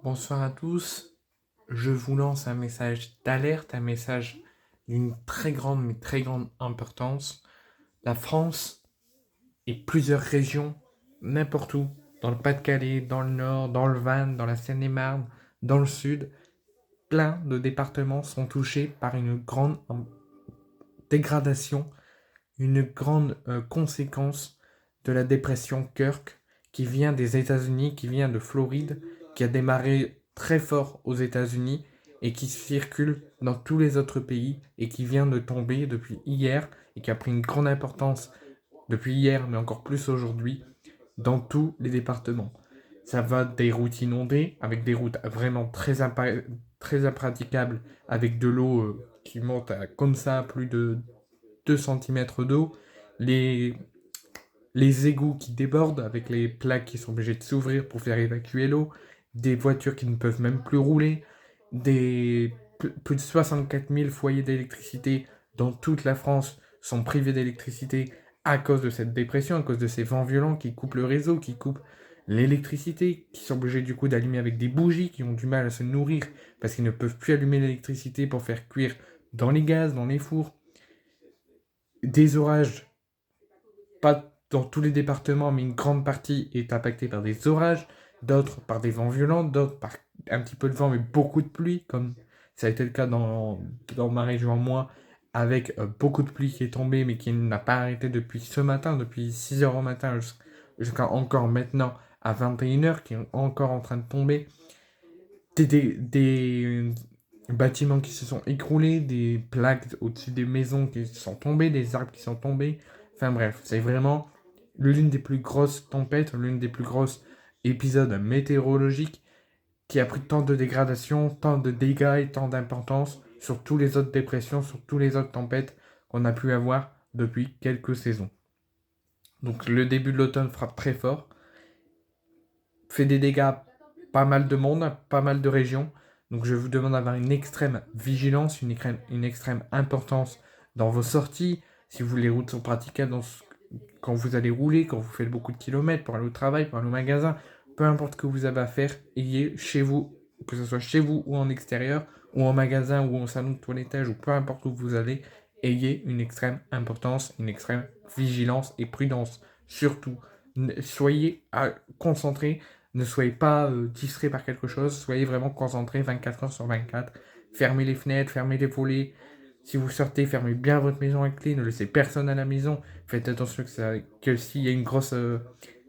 Bonsoir à tous. Je vous lance un message d'alerte, un message d'une très grande, mais très grande importance. La France et plusieurs régions, n'importe où, dans le Pas-de-Calais, dans le Nord, dans le Var, dans la Seine-et-Marne, dans le Sud, plein de départements sont touchés par une grande dégradation, une grande conséquence de la dépression Kirk qui vient des États-Unis, qui vient de Floride, qui a démarré très fort aux États-Unis et qui circule dans tous les autres pays et qui vient de tomber depuis hier et qui a pris une grande importance depuis hier, mais encore plus aujourd'hui, dans tous les départements. Ça va des routes inondées, avec des routes vraiment très impraticables, avec de l'eau qui monte à, comme ça, plus de 2 centimètres d'eau, les, les égouts qui débordent avec les plaques qui sont obligées de s'ouvrir pour faire évacuer l'eau, des voitures qui ne peuvent même plus rouler, plus de 64 000 foyers d'électricité dans toute la France sont privés d'électricité à cause de cette dépression, à cause de ces vents violents qui coupent le réseau, qui coupent l'électricité, qui sont obligés du coup d'allumer avec des bougies, qui ont du mal à se nourrir parce qu'ils ne peuvent plus allumer l'électricité pour faire cuire dans les gaz, dans les fours. Des orages, pas dans tous les départements, mais une grande partie est impactée par des orages, d'autres par des vents violents, d'autres par un petit peu de vent, mais beaucoup de pluie, comme ça a été le cas dans ma région, moi, avec beaucoup de pluie qui est tombée, mais qui n'a pas arrêté depuis ce matin, depuis 6 heures au matin jusqu'à encore maintenant à 21 heures, qui est encore en train de tomber. Des bâtiments qui se sont écroulés, des plaques au-dessus des maisons qui sont tombées, des arbres qui sont tombés. Enfin bref, c'est vraiment l'une des plus grosses tempêtes, l'une des plus grosses épisodes météorologiques qui a pris tant de dégradation, tant de dégâts et tant d'importance sur tous les autres dépressions, sur tous les autres tempêtes qu'on a pu avoir depuis quelques saisons. Donc le début de l'automne frappe très fort, fait des dégâts pas mal de monde, pas mal de régions. Donc je vous demande d'avoir une extrême vigilance, une extrême importance dans vos sorties. Si vous les routes sont praticables quand vous allez rouler, quand vous faites beaucoup de kilomètres pour aller au travail, pour aller au magasin, peu importe ce que vous avez à faire, ayez chez vous, que ce soit chez vous ou en extérieur, ou en magasin ou en salon de toilettage, ou peu importe où vous allez, ayez une extrême importance, une extrême vigilance et prudence. Surtout, soyez concentrés, ne soyez pas distrait par quelque chose, soyez vraiment concentrés 24 heures sur 24. Fermez les fenêtres, fermez les volets. Si vous sortez, fermez bien votre maison à clé, ne laissez personne à la maison. Faites attention que s'il y a une grosse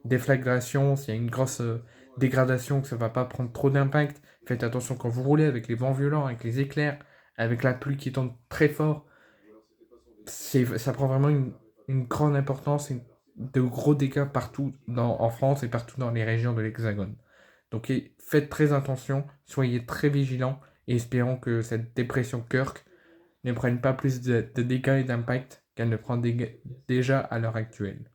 déflagration, s'il y a une grosse dégradation, que ça ne va pas prendre trop d'impact. Faites attention quand vous roulez avec les vents violents, avec les éclairs, avec la pluie qui tombe très fort. Ça prend vraiment une grande importance et de gros dégâts partout en France et partout dans les régions de l'Hexagone. Donc faites très attention, soyez très vigilants et espérons que cette dépression Kirk ne prenne pas plus de dégâts et d'impact qu'elle ne prend déjà à l'heure actuelle.